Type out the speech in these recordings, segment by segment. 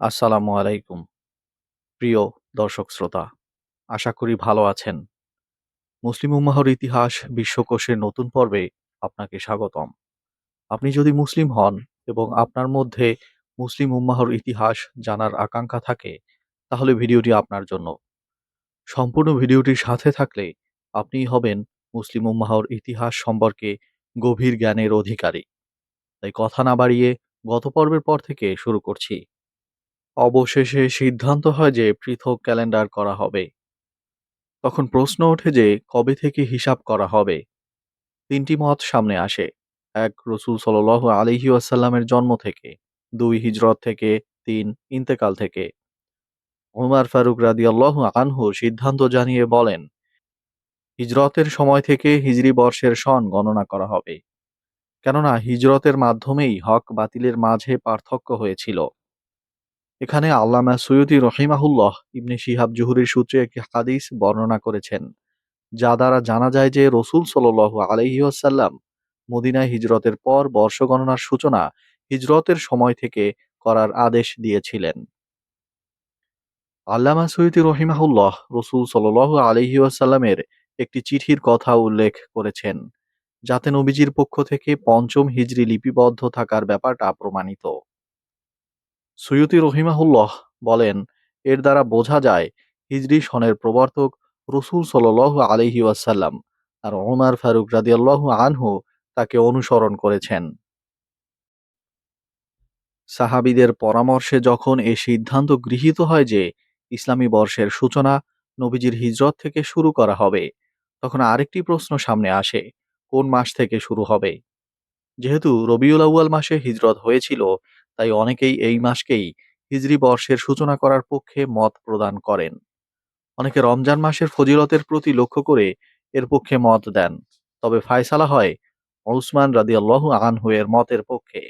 আসসালামু আলাইকুম। প্রিয় দর্শক শ্রোতা, আশা করি ভালো আছেন। মুসলিম উম্মাহর ইতিহাস বিশ্বকোষের নতুন পর্বে আপনাকে স্বাগতম। আপনি যদি মুসলিম হন এবং আপনার মধ্যে মুসলিম উম্মাহর ইতিহাস জানার আকাঙ্ক্ষা থাকে, তাহলে ভিডিওটি আপনার জন্য। সম্পূর্ণ ভিডিওটির সাথে থাকলে আপনিই হবেন মুসলিম উম্মাহর ইতিহাস সম্পর্কে গভীর জ্ঞানের অধিকারী। তাই কথা না বাড়িয়ে গত পর্বের পর থেকে শুরু করছি। অবশেষে সিদ্ধান্ত হয় যে পৃথক ক্যালেন্ডার করা হবে। তখন প্রশ্ন ওঠে যে কবে থেকে হিসাব করা হবে। তিনটি মত সামনে আসে। এক, রসূল সাল্লাল্লাহু আলাইহি ওয়াসাল্লামের জন্ম থেকে। দুই, হিজরত থেকে। তিন, ইন্তেকাল থেকে। ওমর ফারুক রাদিয়াল্লাহু আনহু সিদ্ধান্ত জানিয়ে বলেন, হিজরতের সময় থেকে হিজরি বর্ষের সন গণনা করা হবে। কেননা হিজরতের মাধ্যমেই হক বাতিলের মাঝে পার্থক্য হয়েছিল। এখানে আল্লামা সৈয়দী রহিমাহুল্লাহ ইবনে শিহাব জুহরির সূত্রে একটি হাদিস বর্ণনা করেছেন, যা দ্বারা জানা যায় যে রসূল সাল্লাল্লাহু আলাইহি ওয়াসাল্লাম মদিনায় হিজরতের পর বর্ষ গণনার সূচনা হিজরতের সময় থেকে করার আদেশ দিয়েছিলেন। আল্লামা সৈয়দী রহিমাহুল্লাহ রসূল সাল্লাল্লাহু আলাইহি ওয়াসাল্লামের একটি চিঠির কথা উল্লেখ করেছেন, যাতে নবীজির পক্ষ থেকে পঞ্চম হিজরি লিপিবদ্ধ থাকার ব্যাপারটা প্রমাণিত। সৈয়দী রহিমাহুল্লাহ বলেন, এর দ্বারা বোঝা যায় হিজরি সনের প্রবর্তক রসূল সাল্লাল্লাহু আলাইহি ওয়াসাল্লাম, আর ওমর ফারুক রাদিয়াল্লাহু আনহু তাকে অনুসরণ করেছেন। সাহাবীদের পরামর্শে যখন এ সিদ্ধান্ত গৃহীত হয় যে ইসলামী বর্ষের সূচনা নবীজির হিজরত থেকে শুরু করা হবে, তখন আরেকটি প্রশ্ন সামনে আসে, কোন মাস থেকে শুরু হবে। যেহেতু রবিউল আউয়াল মাসে হিজরত হয়েছিল, তাই অনেকেই এই মাসকেই হিজরি বর্ষের সূচনা করার পক্ষে মত প্রদান করেন। অনেকে রমজান মাসের ফজিলতের প্রতি লক্ষ্য করে এর পক্ষে মত দেন। তবে ফায়সালা হয় উসমান রাদিয়াল্লাহু আনহু এর মতের পক্ষে।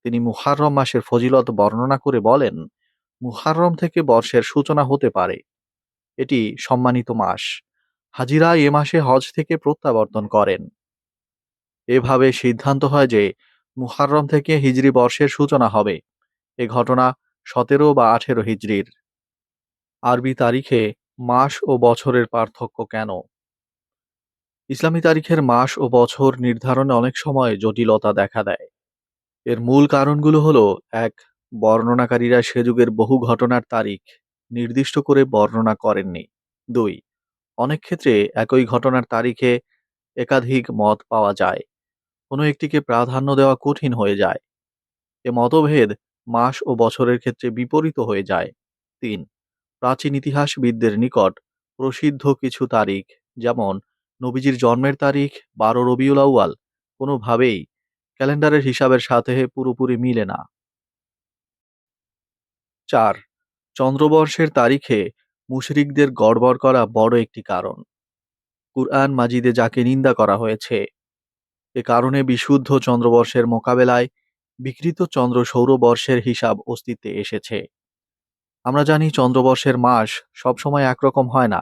তিনি মুহাররম মাসের ফজিলত বর্ণনা করে বলেন, মুহাররম থেকে বর্ষের সূচনা হতে পারে। এটি সম্মানিত মাস। হাজিরা এ মাসে হজ থেকে প্রত্যাবর্তন করেন। এভাবে সিদ্ধান্ত হয় যে মুহাররম থেকে হিজরি বর্ষের সূচনা হবে। এ ঘটনা ১৭ বা ১৮ হিজরির। আরবি তারিখে মাস ও বছরের পার্থক্য কেন? ইসলামী তারিখের মাস ও বছর নির্ধারণে অনেক সময় জটিলতা দেখা দেয়। এর মূল কারণগুলো হলো: এক, বর্ণনাকারীরা সে যুগের বহু ঘটনার তারিখ নির্দিষ্ট করে বর্ণনা করেননি। দুই, অনেক ক্ষেত্রে একই ঘটনার তারিখে একাধিক মত পাওয়া যায়। কোনো একটিকে প্রাধান্য দেওয়া কঠিন হয়ে যায়। এ মতভেদ মাস ও বছরের ক্ষেত্রে বিপরীত হয়ে যায়। তিন, প্রাচীন ইতিহাসবিদদের নিকট প্রসিদ্ধ কিছু তারিখ, যেমন নবীজির জন্মের তারিখ ১২ রবিউল আউয়াল, কোনোভাবেই ক্যালেন্ডারের হিসাবের সাথে পুরোপুরি মিলে না। চার, চন্দ্রবর্ষের তারিখে মুশরিকদের গড়বড় করা বড় একটি কারণ। কুরআন মাজিদে যাকে নিন্দা করা হয়েছে। এ কারণে বিশুদ্ধ চন্দ্রবর্ষের মোকাবেলায় বিকৃত চন্দ্র সৌরবর্ষের হিসাব অস্তিত্বে এসেছে। আমরা জানি চন্দ্রবর্ষের মাস সবসময় একরকম হয় না।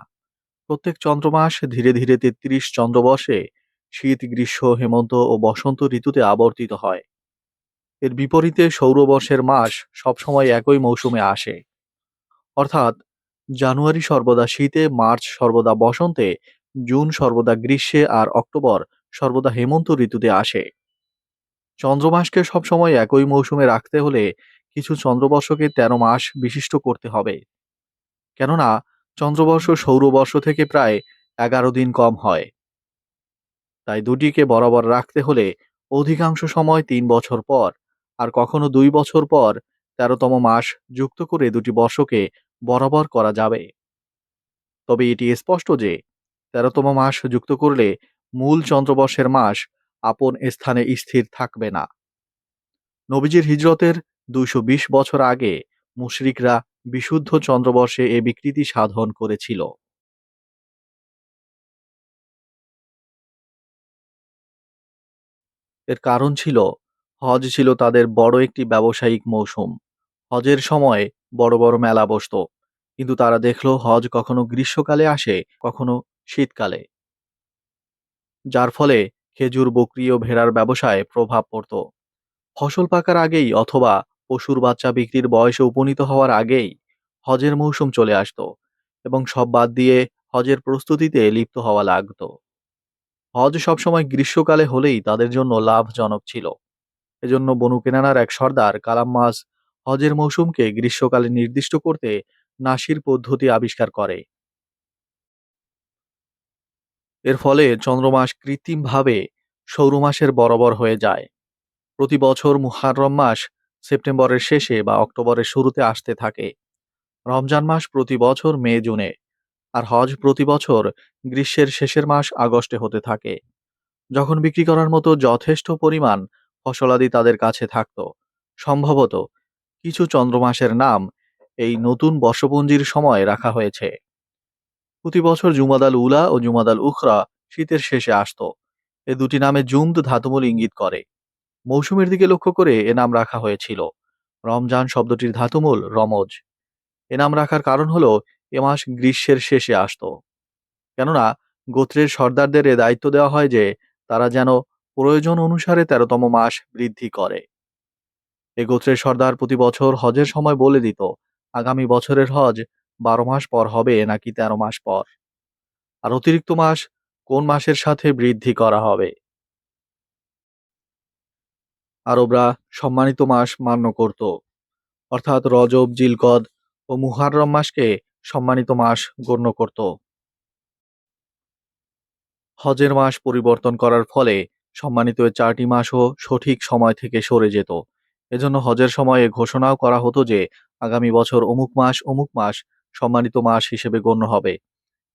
প্রত্যেক চন্দ্রমাস ধীরে ধীরে ৩৩ চন্দ্রবর্ষে শীত, গ্রীষ্ম, হেমন্ত ও বসন্ত ঋতুতে আবর্তিত হয়। এর বিপরীতে সৌরবর্ষের মাস সবসময় একই মৌসুমে আসে। অর্থাৎ জানুয়ারি সর্বদা শীতে, মার্চ সর্বদা বসন্তে, জুন সর্বদা গ্রীষ্মে, আর অক্টোবর সর্বদা হেমন্ত ঋতুতে আসে। চন্দ্রমাসকে সবসময় একই মৌসুমে রাখতে হলে কিছু চন্দ্রবর্ষকে ১৩ মাস বিশিষ্ট করতে হবে। কেননা চন্দ্রবর্ষ সৌরবর্ষ থেকে প্রায় ১১ দিন কম হয়। তাই দুটিকে বরাবর রাখতে হলে অধিকাংশ সময় ৩ বছর পর, আর কখনো ২ বছর পর ১৩তম মাস যুক্ত করে দুটি বর্ষকে বরাবর করা যাবে। তবে এটি স্পষ্ট যে ১৩তম মাস যুক্ত করলে মূল চন্দ্রবর্ষের মাস আপন স্থানে স্থির থাকবে না। নবীজির হিজরতের ২২০ বছর আগে মুশরিকরা বিশুদ্ধ চন্দ্রবর্ষে এ বিকৃতি সাধন করেছিল। এর কারণ ছিল, হজ ছিল তাদের বড় একটি ব্যবসায়িক মৌসুম। হজের সময় বড় বড় মেলা বসত, কিন্তু তারা দেখল হজ কখনো গ্রীষ্মকালে আসে, কখনো শীতকালে, যার ফলে খেজুর, বকরি ও ভেড়ার ব্যবসায় প্রভাব পড়ত। ফসল পাকার আগেই অথবা পশুর বাচ্চা বিক্রির বয়সে উপনীত হওয়ার আগেই হজের মৌসুম চলে আসতো এবং সব বাদ দিয়ে হজের প্রস্তুতিতে লিপ্ত হওয়া লাগতো। হজ সবসময় গ্রীষ্মকালে হলেই তাদের জন্য লাভজনক ছিল। এজন্য বনু কেনানার এক সর্দার কালাম্মাস হজের মৌসুমকে গ্রীষ্মকালে নির্দিষ্ট করতে নাসির পদ্ধতি আবিষ্কার করে। এর ফলে চন্দ্রমাস কৃত্রিমভাবে সৌরমাসের বরাবর হয়ে যায়। প্রতি বছর মুহাররম মাস সেপ্টেম্বরের শেষে বা অক্টোবরের শুরুতে আসতে থাকে। রমজান মাস প্রতি বছর মে জুনে, আর হজ প্রতি বছর গ্রীষ্মের শেষের মাস আগস্টে হতে থাকে। যখন বিক্রি করার মতো যথেষ্ট পরিমাণ ফসলাদি তাদের কাছে থাকত, সম্ভবত কিছু চন্দ্রমাসের নাম এই নতুন বর্ষপঞ্জির সময় রাখা হয়েছে। প্রতি বছর জুমাদাল উলা ও জুমাদাল উখরা শীতের শেষে আসতো। এ দুটি নামে জুমদ ধাতুমূল ইঙ্গিত করে। মৌসুমের দিকে লক্ষ্য করে এ নাম রাখা হয়েছিল। রমজান শব্দটির ধাতুমূল রমজ। এ নাম রাখার কারণ হলো এ মাস গ্রীষ্মের শেষে আসতো। কেননা গোত্রের সর্দারদের এ দায়িত্ব দেওয়া হয় যে তারা যেন প্রয়োজন অনুসারে ১৩তম মাস বৃদ্ধি করে। এ গোত্রের সর্দার প্রতি বছর হজের সময় বলে দিত আগামী বছরের হজ ১২ মাস পর হবে নাকি ১৩ মাস পর, আর অতিরিক্ত মাস কোন মাসের সাথে বৃদ্ধি করা হবে। আরবরা সম্মানিত মাস মান্য করত, অর্থাৎ রজব, জিলকদ ও মুহাররম মাসকে সম্মানিত মাস গণ্য করত। হজের মাস পরিবর্তন করার ফলে সম্মানিত এ ৪টি মাসও সঠিক সময় থেকে সরে যেত। এজন্য হজের সময়ে ঘোষণাও করা হতো যে আগামী বছর অমুক মাস সম্মানিত মাস হিসেবে গণ্য হবে।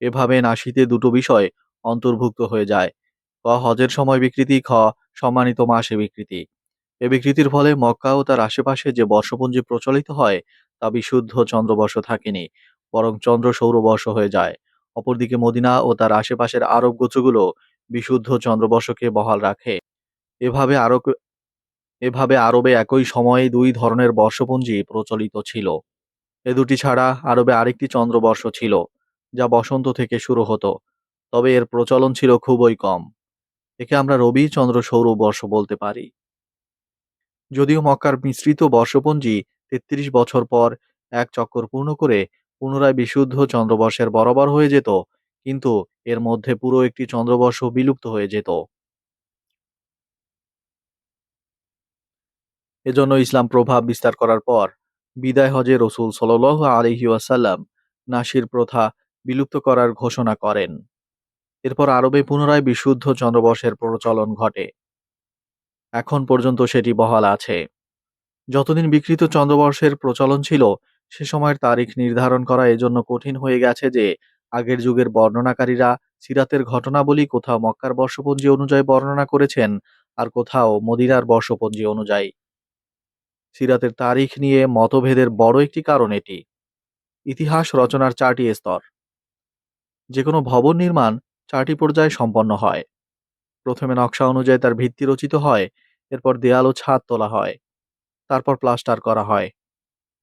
এভাবে নাসিতে দুটো বিষয় অন্তর্ভুক্ত হয়ে যায়: ক হজের সময় বিকৃতি, খ সম্মানিত মাসে বিকৃতি। এ বিকৃতির ফলে মক্কা ও তার আশেপাশে যে বর্ষপঞ্জি প্রচলিত হয় তা বিশুদ্ধ চন্দ্রবর্ষ থাকেনি, বরং চন্দ্র সৌরবর্ষ হয়ে যায়। অপরদিকে মদিনা ও তার আশেপাশের আরব গোত্রগুলো বিশুদ্ধ চন্দ্রবর্ষকে বহাল রাখে। এভাবে আরব এভাবে আরবে একই সময়ে দুই ধরনের বর্ষপঞ্জি প্রচলিত ছিল। এ দুটি ছাড়া আরবে আরেকটি চন্দ্রবর্ষ ছিল, যা বসন্ত থেকে শুরু হতো, তবে এর প্রচলন ছিল খুবই কম। একে আমরা রবি চন্দ্র সৌরবর্ষ বলতে পারি। যদিও মক্কার মিশ্রিত বর্ষপঞ্জি ৩৩ বছর পর এক চক্কর পূর্ণ করে পুনরায় বিশুদ্ধ চন্দ্রবর্ষের বরাবর হয়ে যেত, কিন্তু এর মধ্যে পুরো একটি চন্দ্রবর্ষ বিলুপ্ত হয়ে যেত। এজন্য ইসলাম প্রভাব বিস্তার করার পর বিদায় হজে রসূল সাল্লাল্লাহু আলাইহি ওয়াসাল্লাম নাসির প্রথা বিলুপ্ত করার ঘোষণা করেন। এরপর আরবে পুনরায় বিশুদ্ধ চন্দ্রবর্ষের প্রচলন ঘটে। এখন পর্যন্ত সেটি বহাল আছে। যতদিন বিকৃত চন্দ্রবর্ষের প্রচলন ছিল, সে সময়ের তারিখ নির্ধারণ করা এজন্য কঠিন হয়ে গেছে যে আগের যুগের বর্ণনাকারীরা সিরাতের ঘটনাবলী কোথাও মক্কার বর্ষপঞ্জি অনুযায়ী বর্ণনা করেছেন, আর কোথাও মদিনার বর্ষপঞ্জি অনুযায়ী। সিরাতের তারিখ নিয়ে মতভেদের বড় একটি কারণ এটি। ইতিহাস রচনার ৪টি স্তর। যেকোনো ভবন নির্মাণ ৪টি পর্যায়ে সম্পন্ন হয়। প্রথমে নকশা অনুযায়ী তার ভিত্তি রচিত হয়, এরপর দেয়াল ও ছাদ তোলা হয়, তারপর প্লাস্টার করা হয়,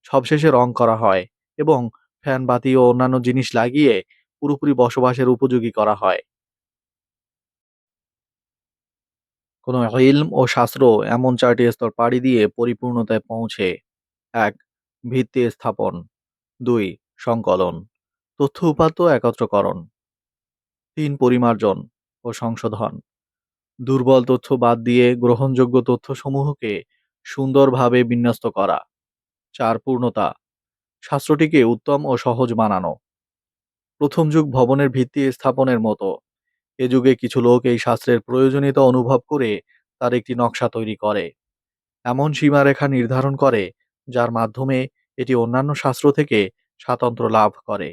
সবশেষে রং করা হয় এবং ফ্যান, বাতি ও অন্যান্য জিনিস লাগিয়ে পুরোপুরি বসবাসের উপযোগী করা হয়। কোনো ইলম ও শাস্ত্র এমন ৪টি স্তর পাড়ি দিয়ে পরিপূর্ণতায় পৌঁছে: ১. ভিত্তি স্থাপন। ২. সংকলন, তথ্য উপাত্ত একত্রকরণ। ৩. পরিমার্জন ও সংশোধন, দুর্বল তথ্য বাদ দিয়ে গ্রহণযোগ্য তথ্যসমূহকে সুন্দরভাবে বিন্যস্ত করা। ৪. পূর্ণতা, শাস্ত্রটিকে উত্তম ও সহজ বানানো। প্রথম যুগ ভবনের ভিত্তি স্থাপনের মতো। এ যুগে কিছু লোক এই শাস্ত্রের প্রয়োজনীয়তা অনুভব করে তার একটি নকশা তৈরি করে, এমন সীমারেখা নির্ধারণ করে যার মাধ্যমে এটি অন্যান্য শাস্ত্র থেকে স্বাতন্ত্র্য লাভ করে।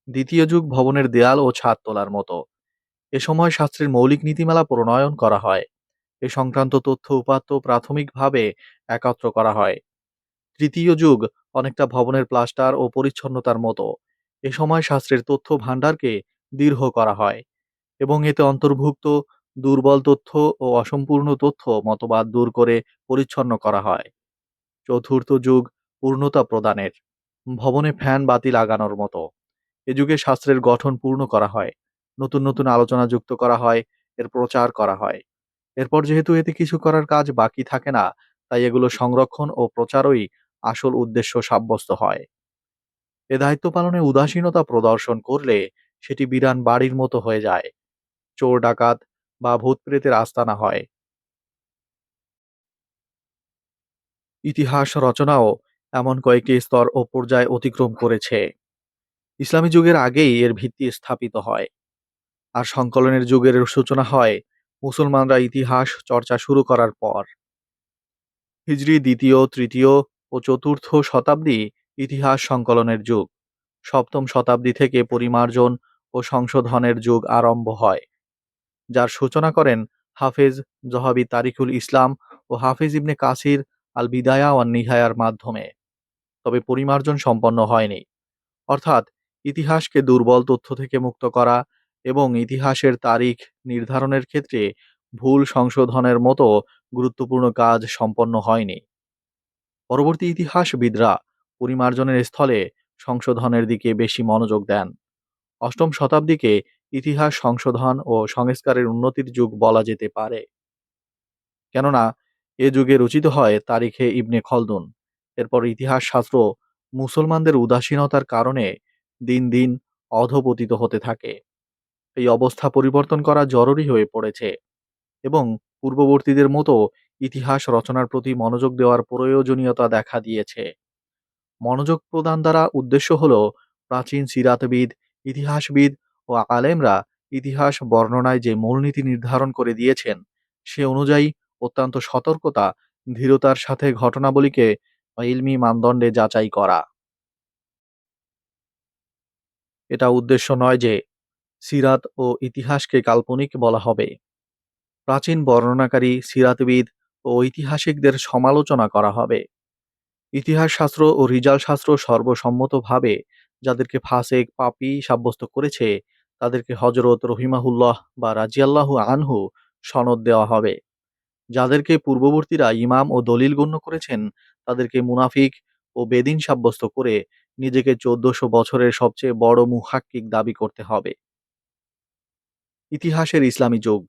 দ্বিতীয় যুগ ভবনের দেয়াল ও ছাদ তোলার মতো। এ সময় শাস্ত্রের মৌলিক নীতিমালা প্রণয়ন করা হয়। এ সংক্রান্ত তথ্য উপাত্ত প্রাথমিকভাবে একত্র করা হয়। তৃতীয় যুগ অনেকটা ভবনের প্লাস্টার ও পরিচ্ছন্নতার মতো। এ সময় শাস্ত্রের তথ্য ভাণ্ডারকে দীর্ঘ করা হয় এবং এতে অন্তর্ভুক্ত দুর্বল তথ্য ও অসম্পূর্ণ তথ্য মতবাদ দূর করে পরিচ্ছন্ন করা হয়। চতুর্থ যুগ পূর্ণতা প্রদানের। ভবনে ফ্যান, বাতি লাগানোর মতো। এ যুগে শাস্ত্রের গঠন পূর্ণ করা হয়, নতুন নতুন আলোচনা যুক্ত করা হয়, এর প্রচার করা হয়। এরপর যেহেতু এতে কিছু করার কাজ বাকি থাকে না, তাই এগুলো সংরক্ষণ ও প্রচারই আসল উদ্দেশ্য সাব্যস্ত হয়। এ দায়িত্ব পালনে উদাসীনতা প্রদর্শন করলে সেটি বিরান বাড়ির মতো হয়ে যায়, চোর ডাকাত বা ভূত-প্রেতের আস্তানা হয়। ইতিহাস রচনাও এমন কয়েকটি স্তর ও পর্যায় অতিক্রম করেছে। ইসলামী যুগের আগেই এর ভিত্তি স্থাপিত হয়, আর সংকলনের যুগের সূচনা হয় মুসলমানরা ইতিহাস চর্চা শুরু করার পর। হিজরি ২য়, ৩য় ও ৪র্থ শতাব্দী ইতিহাস সংকলনের যুগ। ৭ম শতাব্দী থেকে পরিমার্জন ও সংশোধনের যুগ আরম্ভ হয়, যার সূচনা করেন হাফেজ যহাবি তারিখুল ইসলাম ও হাফেজ ইবনে কাসির আল বিদায়া ওয়ান নিহায়ার মাধ্যমে। তবে পরিমার্জন সম্পন্ন হয়নি, অর্থাৎ ইতিহাসকে দুর্বল তথ্য থেকে মুক্ত করা এবং ইতিহাসের তারিখ নির্ধারণের ক্ষেত্রে ভুল সংশোধনের মতো গুরুত্বপূর্ণ কাজ সম্পন্ন হয়নি। পরবর্তী ইতিহাসবিদরা পরিমার্জনের স্থলে সংশোধনের দিকে বেশি মনোযোগ দেন। ৮ম শতাব্দীকে ইতিহাস সংশোধন ও সংস্কারের উন্নতির যুগ বলা যেতে পারে, কেননা এ যুগে রচিত হয় তারিখে ইবনে খলদুন। এরপর ইতিহাস শাস্ত্র মুসলমানদের উদাসীনতার কারণে দিন দিন অধঃপতিত হতে থাকে। এই অবস্থা পরিবর্তন করা জরুরি হয়ে পড়েছে এবং পূর্ববর্তীদের মতো ইতিহাস রচনার প্রতি মনোযোগ দেওয়ার প্রয়োজনীয়তা দেখা দিয়েছে। মনোযোগ প্রদান দ্বারা উদ্দেশ্য হল প্রাচীন সিরাতবিদ, ইতিহাসবিদ ও আলেমরা ইতিহাস বর্ণনায় যে মূলনীতি নির্ধারণ করে দিয়েছেন সে অনুযায়ী অত্যন্ত সতর্কতা, ধীরতার সাথে ঘটনাবলীকে ইলমি মানদণ্ডে যাচাই করা। এটা উদ্দেশ্য নয় যে সিরাত ও ইতিহাসকে কাল্পনিক বলা হবে। প্রাচীন বর্ণনাকারী, সিরাতবিদ ও ঐতিহাসিকদের সমালোচনা করা হবে। ইতিহাস শাস্ত্র ও রিজাল শাস্ত্র সর্বসম্মতভাবে যাদেরকে ফাসেক, পাপী সাব্যস্ত করেছে তাদেরকে হযরত রহিমাহুল্লাহ বা রাজিয়াল্লাহু আনহু সনদ দেওয়া হবে। যাদেরকে পূর্ববর্তীরা ইমাম ও দলিল গণ্য করেছেন তাদেরকে মুনাফিক ও বেদিন সাব্যস্ত করে নিজেকে ১৪০০ বছরের সবচেয়ে বড় মুহাক্কিক দাবি করতে হবে। ইতিহাসের ইসলামী যুগ।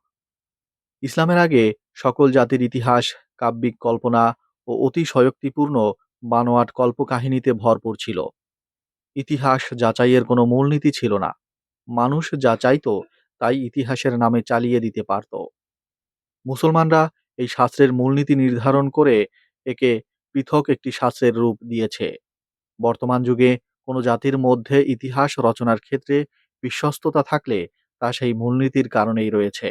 ইসলামের আগে সকল জাতির ইতিহাস কাব্যিক কল্পনা ও অতিশয়োক্তিপূর্ণ বানোয়াট কল্পকাহিনীতে ভরপুর ছিল। ইতিহাস যাচাইয়ের কোনো মূলনীতি ছিল না। মানুষ যা চাইতো তাই ইতিহাসের নামে চালিয়ে দিতে পারত। মুসলমানরা এই শাস্ত্রের মূলনীতি নির্ধারণ করে একে পৃথক একটি শাস্ত্রের রূপ দিয়েছে। বর্তমান যুগে কোনো জাতির মধ্যে ইতিহাস রচনার ক্ষেত্রে বিশ্বস্ততা থাকলে তা সেই মূলনীতির কারণেই রয়েছে।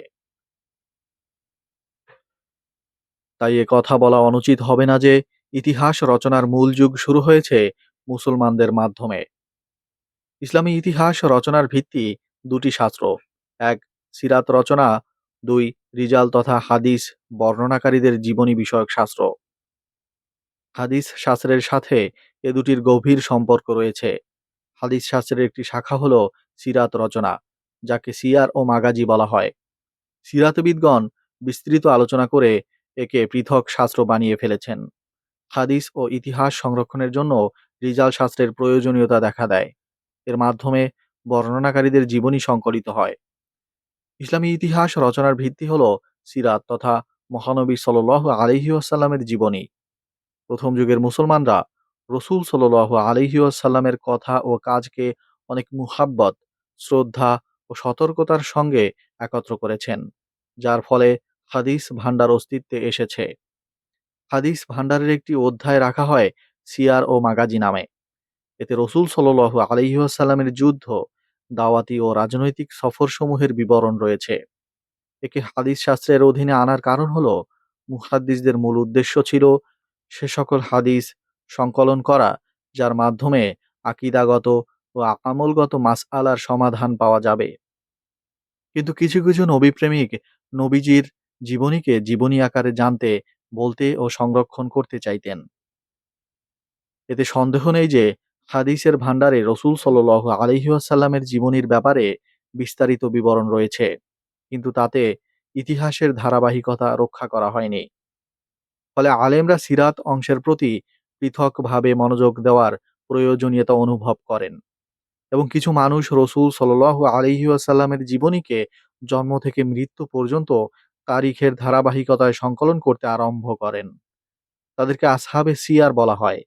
তাই এ কথা বলা অনুচিত হবে না যে ইতিহাস রচনার মূল যুগ শুরু হয়েছে মুসলমানদের মাধ্যমে। ইসলামী ইতিহাস রচনার ভিত্তি দুটি শাস্ত্র: এক সিরাত রচনা, দুই রিজাল তথা হাদিস বর্ণনাকারীদের জীবনী বিষয়ক শাস্ত্র। হাদিস শাস্ত্রের সাথে এ দুটির গভীর সম্পর্ক রয়েছে। হাদিস শাস্ত্রের একটি শাখা হল সিরাত রচনা, যাকে সিয়ার ও মাগাজি বলা হয়। সিরাতবিদগণ বিস্তৃত আলোচনা করে একে পৃথক শাস্ত্র বানিয়ে ফেলেছেন। হাদিস ও ইতিহাস সংরক্ষণের জন্য রিজাল শাস্ত্রের প্রয়োজনীয়তা দেখা দেয়। এর মাধ্যমে বর্ণনাকারীদের জীবনী সংকলিত হয়। ইসলামী ইতিহাস রচনার ভিত্তি হল সিরাত তথা মহানবী সাল্লাল্লাহু আলাইহি ওয়াসাল্লামের জীবনী। প্রথম যুগের মুসলমানরা রসূল সাল্লাল্লাহু আলাইহি ওয়াসাল্লামের কথা ও কাজকে অনেক মুহাব্বত, শ্রদ্ধা ও সতর্কতার সঙ্গে একত্র করেছেন, যার ফলে হাদিস ভান্ডার অস্তিত্বে এসেছে। হাদিস ভান্ডারের একটি অধ্যায় রাখা হয় সিয়ার ও মাগাজি নামে। এতে রসূল সাল্লাল্লাহু আলাইহি ওয়াসাল্লামের যুদ্ধ, দাওয়াতি ও রাজনৈতিক সফরসমূহের বিবরণ রয়েছে। একে হাদিস শাস্ত্রের অধীনে আনার কারণ হলো মুহাদ্দিসদের মূল উদ্দেশ্য ছিল সে সকল হাদিস সংকলন করা যার মাধ্যমে আকীদাগত ও আমলগত মাসআলার সমাধান পাওয়া যাবে। কিন্তু কিছু কিছু নবীপ্রেমিক নবীজির জীবনীকে জীবনী আকারে জানতে, বলতে ও সংরক্ষণ করতে চাইতেন। এতে সন্দেহ নেই যে হাদিসের ভান্ডারে রসূল সাল্লাল্লাহু আলাইহি ওয়াসাল্লামের জীবনীর ব্যাপারে বিস্তারিত বিবরণ রয়েছে, কিন্তু তাতে ইতিহাসের ধারাবাহিকতা রক্ষা করা হয়নি। ফলে আলেমরা সিরাত অংশের প্রতি পৃথকভাবে মনোযোগ দেওয়ার প্রয়োজনীয়তা অনুভব করেন এবং কিছু মানুষ রসূল সাল্লাল্লাহু আলাইহি ওয়াসাল্লামের জীবনীকে জন্ম থেকে মৃত্যু পর্যন্ত তারিখের ধারাবাহিকতায় সংকলন করতে আরম্ভ করেন। তাদেরকে আসহাবে সিয়ার বলা হয়।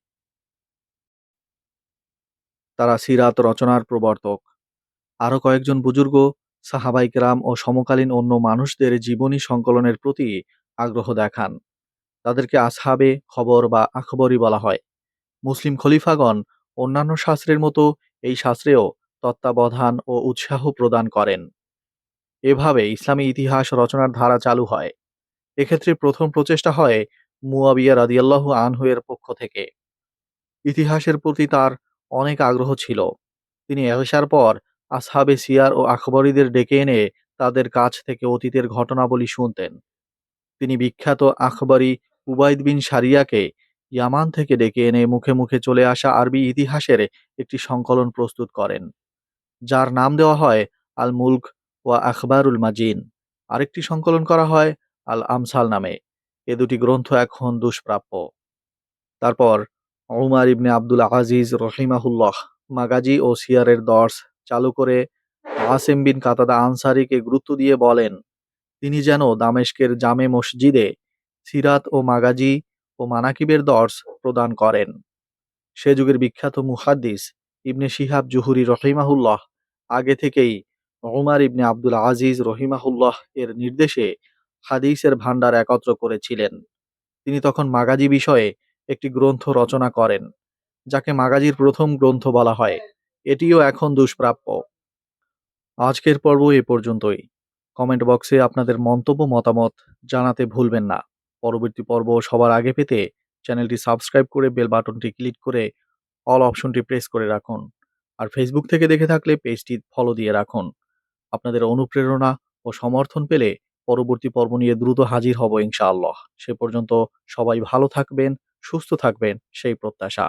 তারা সিরাত রচনার প্রবর্তক। আরো কয়েকজন বুজুর্গ সাহাবায়ে কেরাম ও সমকালীন অন্য মানুষদের জীবনী সংকলনের প্রতি আগ্রহ দেখান। তাদেরকে আসহাবে খবর বা আখবরী বলা হয়। মুসলিম খলিফাগণ অন্যান্য শাস্ত্রের মতো এই শাস্ত্রেও তত্ত্বাবধান ও উৎসাহ প্রদান করেন। এভাবে ইসলামী ইতিহাস রচনার ধারা চালু হয়। এক্ষেত্রে প্রথম প্রচেষ্টা হয় মুয়াবিয়া রাদিয়াল্লাহু আনহু এর পক্ষ থেকে। ইতিহাসের প্রতি তার অনেক আগ্রহ ছিল। তিনি এশার পর আসহাবে সিয়ার ও আখবরীদের ডেকে এনে তাদের কাছ থেকে অতীতের ঘটনাবলী শুনতেন। তিনি বিখ্যাত আখবরী উবাইদ বিন সারিয়াকে ইয়ামান থেকে ডেকে এনে মুখে মুখে চলে আসা আরবি ইতিহাসের একটি সংকলন প্রস্তুত করেন, যার নাম দেওয়া হয় আল মুলক ওয়া আখবারুল মাজিন। আরেকটি সংকলন করা হয় আল আমসাল নামে। এ দুটি গ্রন্থ এখন দুষ্প্রাপ্য। তারপর উমার ইবনে আব্দুল আজিজ রহিমাহুল্লাহ মাগাজি ও সিয়ারের দর্স চালু করে আসেম বিন কাতাদা আনসারীকে গুরুত্ব দিয়ে বলেন তিনি যেন দামেস্কের জামে মসজিদে সিরাত ও মাগাজি ও মানাকিবের দর্স প্রদান করেন। সে যুগের বিখ্যাত মুহাদ্দিস ইবনে শিহাব জুহুরি রহিমাহুল্লাহ আগে থেকেই উমার ইবনে আব্দুল আজিজ রহিমাহুল্লাহ এর নির্দেশে হাদিসের ভান্ডার একত্র করেছিলেন। তিনি তখন মাগাজি বিষয়ে একটি গ্রন্থ রচনা করেন, যাকে মাগাজির প্রথম গ্রন্থ বলা হয়। এটিও এখন দুষ্প্রাপ্য। আজকের পর্ব এ পর্যন্তই। কমেন্ট বক্সে আপনাদের মন্তব্য মতামত জানাতে ভুলবেন না। পরবর্তী পর্ব সবার আগে পেতে চ্যানেলটি সাবস্ক্রাইব করে বেল বাটনটি ক্লিক করে অল অপশনটি প্রেস করে রাখুন। আর ফেসবুক থেকে দেখে থাকলে পেজটি ফলো দিয়ে রাখুন। আপনাদের অনুপ্রেরণা ও সমর্থন পেলে পরবর্তী পর্ব নিয়ে দ্রুত হাজির হব ইনশাআল্লাহ। সে পর্যন্ত সবাই ভালো থাকবেন, সুস্থ থাকবেন সেই প্রত্যাশা।